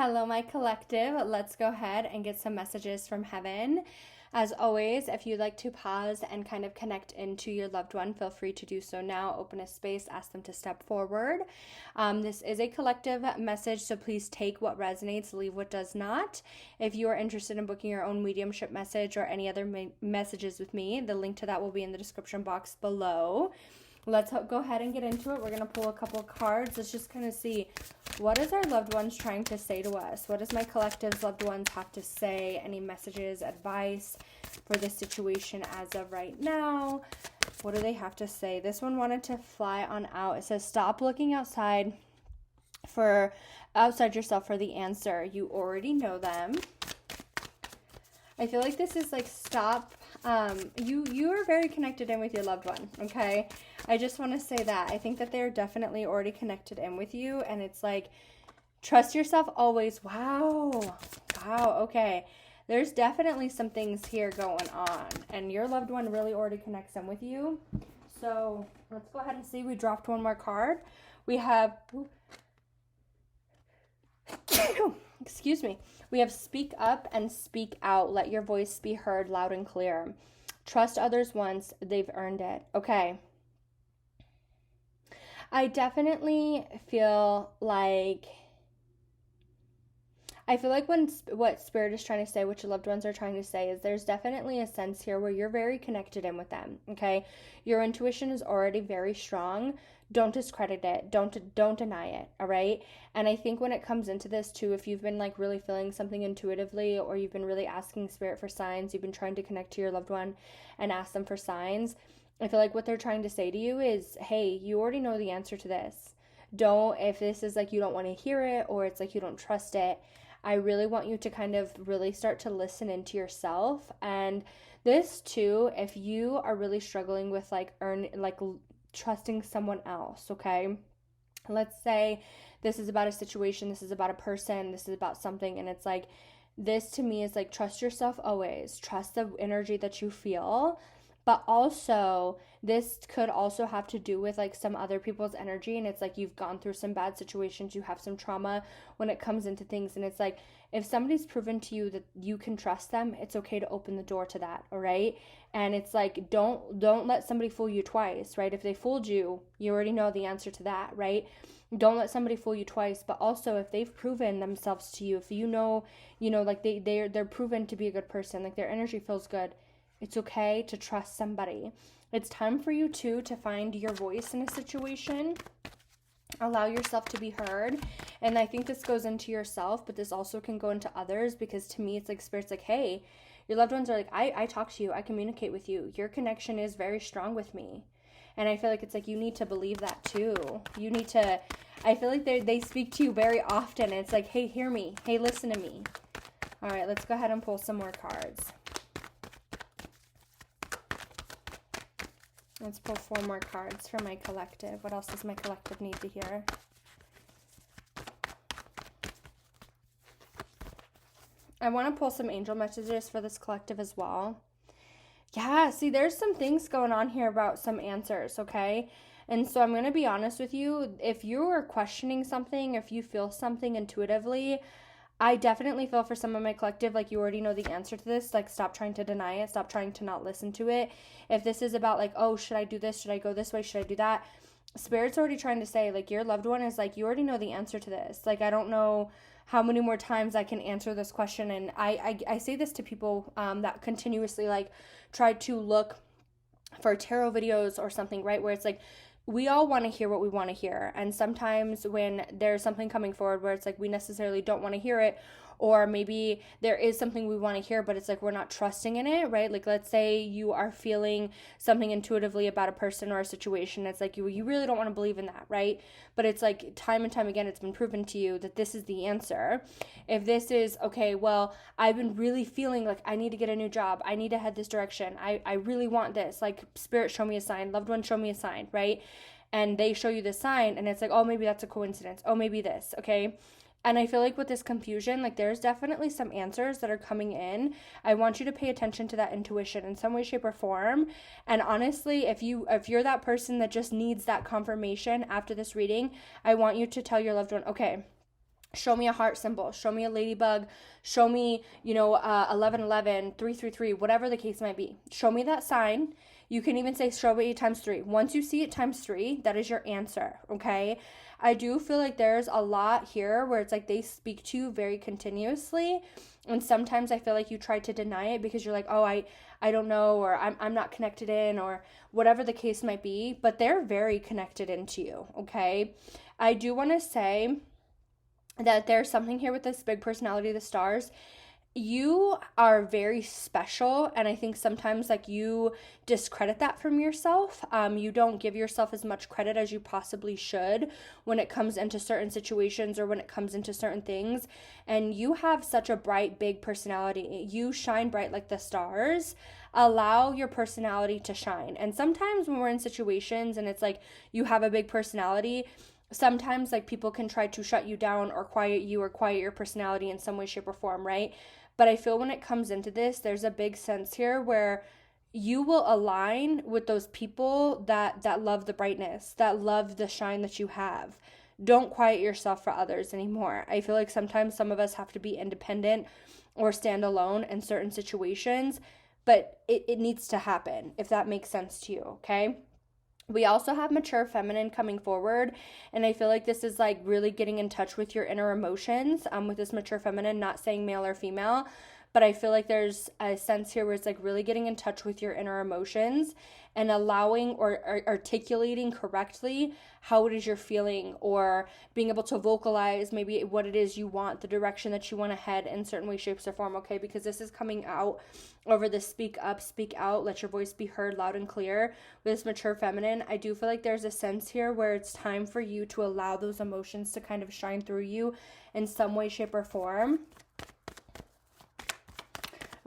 Hello, my collective. Let's go ahead and get some messages from heaven. As always, if you'd like to pause and kind of connect into your loved one, feel free to do so now. Open a space, ask them to step forward. This is a collective message, so please take what resonates, leave what does not. If you are interested in booking your own mediumship message or any other messages with me, the link to that will be in the description box below. Let's go ahead and get into it. We're going to pull a couple cards. Let's just kind of see, what is our loved ones trying to say to us? What does my collective's loved ones have to say? Any messages, advice for this situation as of right now? What do they have to say? This one wanted to fly on out. It says, stop looking outside yourself for the answer. You already know them. I feel like this is like, stop. You are very connected in with your loved one, okay? I just want to say that. I think that they're definitely already connected in with you, and it's like, trust yourself always. Wow, okay. There's definitely some things here going on, and your loved one really already connects in with you. So let's go ahead and see. We dropped one more card. We have... excuse me. We have speak up and speak out. Let your voice be heard loud and clear. Trust others once they've earned it. Okay. I definitely feel like what Spirit is trying to say, what your loved ones are trying to say, is there's definitely a sense here where you're very connected in with them, okay? Your intuition is already very strong. Don't discredit it. Don't deny it, all right? And I think when it comes into this too, if you've been like really feeling something intuitively, or you've been really asking Spirit for signs, you've been trying to connect to your loved one and ask them for signs, I feel like what they're trying to say to you is, hey, you already know the answer to this. If this is like you don't want to hear it, or it's like you don't trust it, I really want you to kind of really start to listen into yourself. And this too, if you are really struggling with trusting someone else, okay? Let's say this is about a situation, this is about a person, this is about something, and it's like, this to me is like, trust yourself always. Trust the energy that you feel. But also, this could also have to do with like some other people's energy, and it's like you've gone through some bad situations, you have some trauma when it comes into things, and it's like, if somebody's proven to you that you can trust them, it's okay to open the door to that, all right? And it's like, don't let somebody fool you twice, right? If they fooled you, you already know the answer to that, right? Don't let somebody fool you twice. But also, if they've proven themselves to you, if you know like they're proven to be a good person, like their energy feels good, it's okay to trust somebody. It's time for you too to find your voice in a situation. Allow yourself to be heard. And I think this goes into yourself, but this also can go into others, because to me, it's like Spirit's like, hey, your loved ones are like, I talk to you, I communicate with you. Your connection is very strong with me. And I feel like it's like, you need to believe that too. I feel like they speak to you very often. And it's like, hey, hear me. Hey, listen to me. All right, let's go ahead and pull some more cards. Let's pull 4 more cards for my collective. What else does my collective need to hear? I want to pull some angel messages for this collective as well. Yeah, see, there's some things going on here about some answers, okay? And so I'm going to be honest with you. If you are questioning something, if you feel something intuitively, I definitely feel for some of my collective, like, you already know the answer to this. Like, stop trying to deny it. Stop trying to not listen to it. If this is about like, oh, should I do this? Should I go this way? Should I do that? Spirit's already trying to say, like, your loved one is like, you already know the answer to this. Like, I don't know how many more times I can answer this question. And I say this to people that continuously like try to look for tarot videos or something, right? Where it's like, we all want to hear what we want to hear. And sometimes when there's something coming forward where it's like we necessarily don't want to hear it, or maybe there is something we want to hear, but it's like we're not trusting in it, right? Like, let's say you are feeling something intuitively about a person or a situation. It's like you really don't want to believe in that, right? But it's like time and time again, it's been proven to you that this is the answer. If this is, okay, well, I've been really feeling like I need to get a new job. I need to head this direction. I really want this. Like, Spirit, show me a sign. Loved one, show me a sign, right? And they show you the sign, and it's like, oh, maybe that's a coincidence. Oh, maybe this, okay? And I feel like with this confusion, like, there's definitely some answers that are coming in. I want you to pay attention to that intuition in some way, shape, or form. And honestly, if you're that person that just needs that confirmation after this reading, I want you to tell your loved one, okay, Show me a heart symbol, show me a ladybug, show me, 1111, 333, whatever the case might be. Show me that sign. You can even say show me times 3. Once you see it times 3, that is your answer, okay? I do feel like there's a lot here where it's like they speak to you very continuously, and sometimes I feel like you try to deny it because you're like, oh, I don't know, or I'm not connected in, or whatever the case might be, but they're very connected into you, okay? I do want to say that there's something here with this big personality of the stars. You are very special, and I think sometimes like you discredit that from yourself. You don't give yourself as much credit as you possibly should when it comes into certain situations or when it comes into certain things. And you have such a bright, big personality. You shine bright like the stars. Allow your personality to shine. And sometimes when we're in situations and it's like you have a big personality, sometimes like people can try to shut you down or quiet you or quiet your personality in some way, shape, or form, right? But I feel when it comes into this, there's a big sense here where you will align with those people that love the brightness, that love the shine that you have. Don't quiet yourself for others anymore. I feel like sometimes some of us have to be independent or stand alone in certain situations, but it needs to happen, if that makes sense to you, okay? We also have mature feminine coming forward, and I feel like this is like really getting in touch with your inner emotions with this mature feminine, not saying male or female, but I feel like there's a sense here where it's like really getting in touch with your inner emotions and allowing or articulating correctly how it is you're feeling, or being able to vocalize maybe what it is you want, the direction that you want to head in certain ways, shapes, or form, okay? Because this is coming out over the speak up, speak out, let your voice be heard loud and clear. With this mature feminine, I do feel like there's a sense here where it's time for you to allow those emotions to kind of shine through you in some way, shape, or form.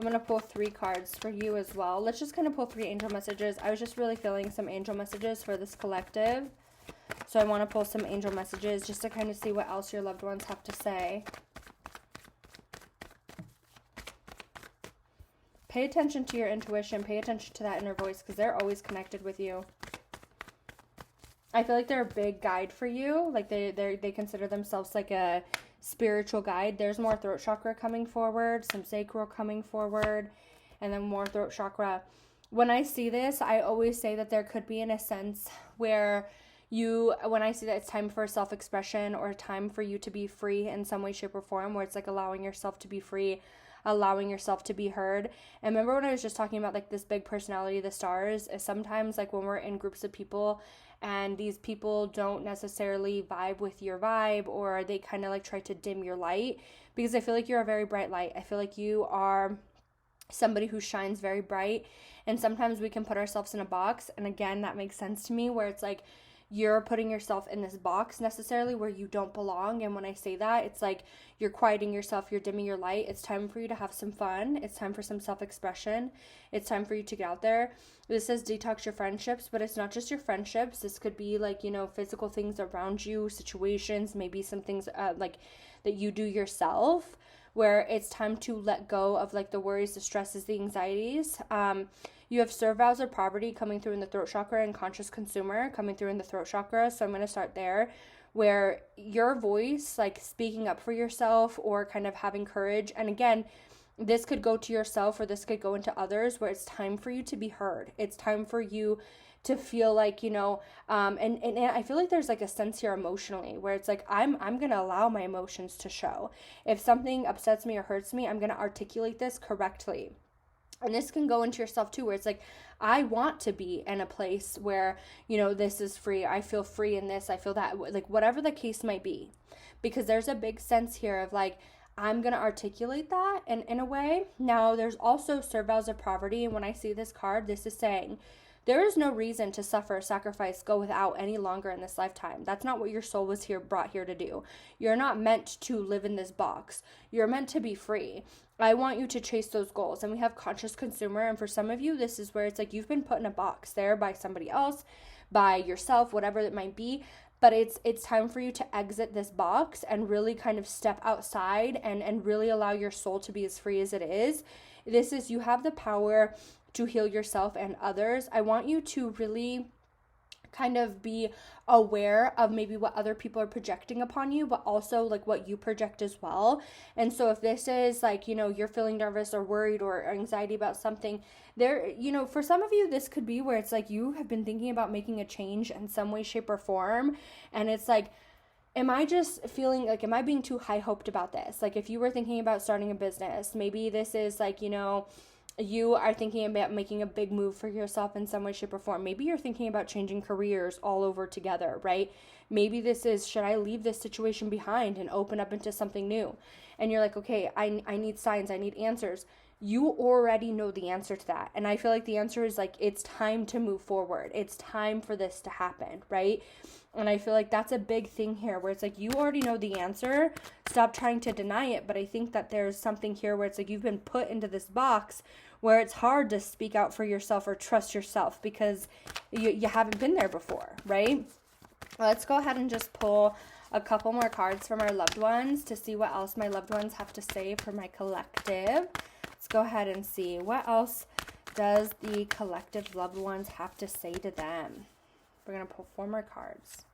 I'm going to pull 3 cards for you as well. Let's just kind of pull 3 angel messages. I was just really feeling some angel messages for this collective. So I want to pull some angel messages just to kind of see what else your loved ones have to say. Pay attention to your intuition. Pay attention to that inner voice because they're always connected with you. I feel like they're a big guide for you. Like they consider themselves like a spiritual guide. There's more throat chakra coming forward, some sacral coming forward, and then more throat chakra. When I see this, I always say that there could be in a sense where when I see that it's time for self-expression or time for you to be free in some way, shape, or form, where it's like allowing yourself to be free, allowing yourself to be heard. And remember when I was just talking about like this big personality of the stars, is sometimes like when we're in groups of people and these people don't necessarily vibe with your vibe, or they kind of like try to dim your light, because I feel like you're a very bright light. I feel like you are somebody who shines very bright, and sometimes we can put ourselves in a box. And again, that makes sense to me, where it's like you're putting yourself in this box necessarily where you don't belong. And when I say that, it's like you're quieting yourself, you're dimming your light. It's time for you to have some fun. It's time for some self-expression. It's time for you to get out there. This says detox your friendships, but it's not just your friendships. This could be like, physical things around you, situations, maybe some things like that you do yourself, where it's time to let go of like the worries, the stresses, the anxieties. You have serve vows of poverty coming through in the throat chakra, and conscious consumer coming through in the throat chakra. So I'm going to start there, where your voice, like speaking up for yourself or kind of having courage. And again, this could go to yourself or this could go into others, where it's time for you to be heard. It's time for you to feel like, and I feel like there's like a sense here emotionally where it's like, I'm going to allow my emotions to show. If something upsets me or hurts me, I'm going to articulate this correctly. And this can go into yourself too, where it's like, I want to be in a place where, this is free. I feel free in this. I feel that, like, whatever the case might be. Because there's a big sense here of like, I'm going to articulate that in a way. Now, there's also serve vows of poverty. And when I see this card, this is saying, there is no reason to suffer, sacrifice, go without any longer in this lifetime. That's not what your soul was brought here to do. You're not meant to live in this box. You're meant to be free. I want you to chase those goals. And we have conscious consumer. And for some of you, this is where it's like you've been put in a box there by somebody else, by yourself, whatever it might be. But it's time for you to exit this box and really kind of step outside and really allow your soul to be as free as it is. You have the power to heal yourself and others. I want you to really kind of be aware of maybe what other people are projecting upon you, but also like what you project as well. And so if this is like, you're feeling nervous or worried or anxiety about something, there, for some of you, this could be where it's like you have been thinking about making a change in some way, shape, or form. And it's like, am I just feeling like, am I being too high hoped about this? Like if you were thinking about starting a business, maybe this is like, you are thinking about making a big move for yourself in some way, shape, or form. Maybe you're thinking about changing careers all over together, right? Maybe this is, should I leave this situation behind and open up into something new? And you're like, okay, I need signs, I need answers. You already know the answer to that. And I feel like the answer is like, it's time to move forward. It's time for this to happen, right? And I feel like that's a big thing here where it's like, you already know the answer. Stop trying to deny it. But I think that there's something here where it's like, you've been put into this box where it's hard to speak out for yourself or trust yourself because you haven't been there before, right? Let's go ahead and just pull a couple more cards from our loved ones to see what else my loved ones have to say for my collective. Let's go ahead and see what else does the collective loved ones have to say to them. We're going to pull 4 more cards.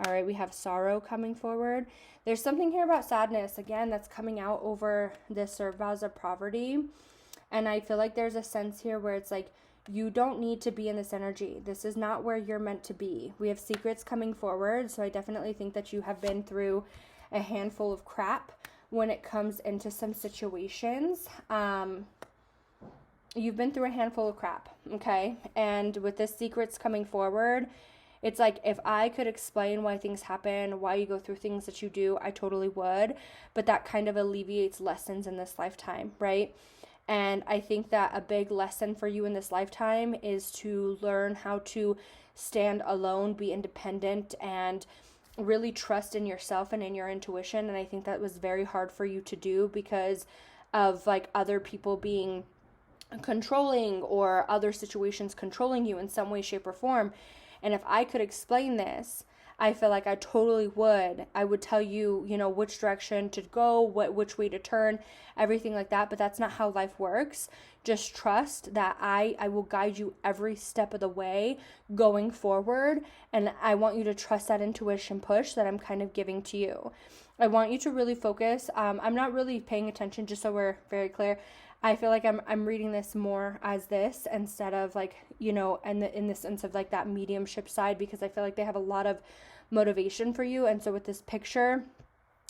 All right, we have sorrow coming forward. There's something here about sadness, again, that's coming out over this vase of poverty. And I feel like there's a sense here where it's like, you don't need to be in this energy. This is not where you're meant to be. We have secrets coming forward. So I definitely think that you have been through a handful of crap when it comes into some situations. You've been through a handful of crap, okay? And with this secrets coming forward, it's like, if I could explain why things happen, why you go through things that you do, I totally would. But that kind of alleviates lessons in this lifetime, right? And I think that a big lesson for you in this lifetime is to learn how to stand alone, be independent, and really trust in yourself and in your intuition. And I think that was very hard for you to do because of like other people being controlling or other situations controlling you in some way, shape, or form. And if I could explain this, I feel like I totally would. I would tell you, which direction to go, which way to turn, everything like that. But that's not how life works. Just trust that I will guide you every step of the way going forward. And I want you to trust that intuition push that I'm kind of giving to you. I want you to really focus. I'm not really paying attention, just so we're very clear. I feel like I'm reading this more as this instead of like, and in the sense of like that mediumship side, because I feel like they have a lot of motivation for you. And so with this picture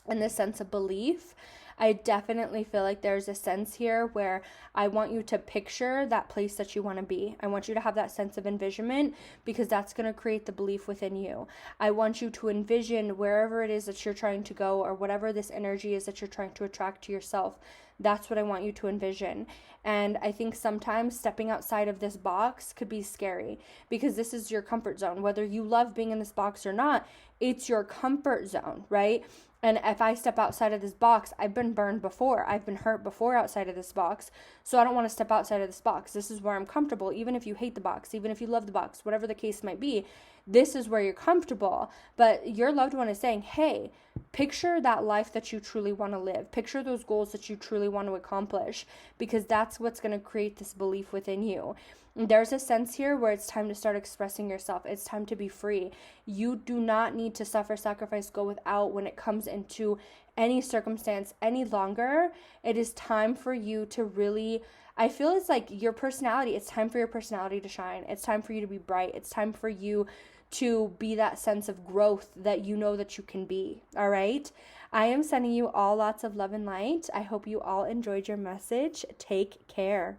and this sense of belief, I definitely feel like there's a sense here where I want you to picture that place that you want to be. I want you to have that sense of envisionment because that's going to create the belief within you. I want you to envision wherever it is that you're trying to go or whatever this energy is that you're trying to attract to yourself. That's what I want you to envision. And I think sometimes stepping outside of this box could be scary because this is your comfort zone. Whether you love being in this box or not, it's your comfort zone, right? And if I step outside of this box, I've been burned before. I've been hurt before outside of this box. So I don't want to step outside of this box. This is where I'm comfortable. Even if you hate the box, even if you love the box, whatever the case might be, this is where you're comfortable. But your loved one is saying, hey, picture that life that you truly want to live. Picture those goals that you truly want to accomplish, because that's what's going to create this belief within you. There's a sense here where it's time to start expressing yourself. It's time to be free. You do not need to suffer, sacrifice, go without when it comes into any circumstance any longer. It is time for you to really, I feel it's like your personality, it's time for your personality to shine. It's time for you to be bright. It's time for you to be that sense of growth that you know that you can be. All right. I am sending you all lots of love and light. I hope you all enjoyed your message. Take care.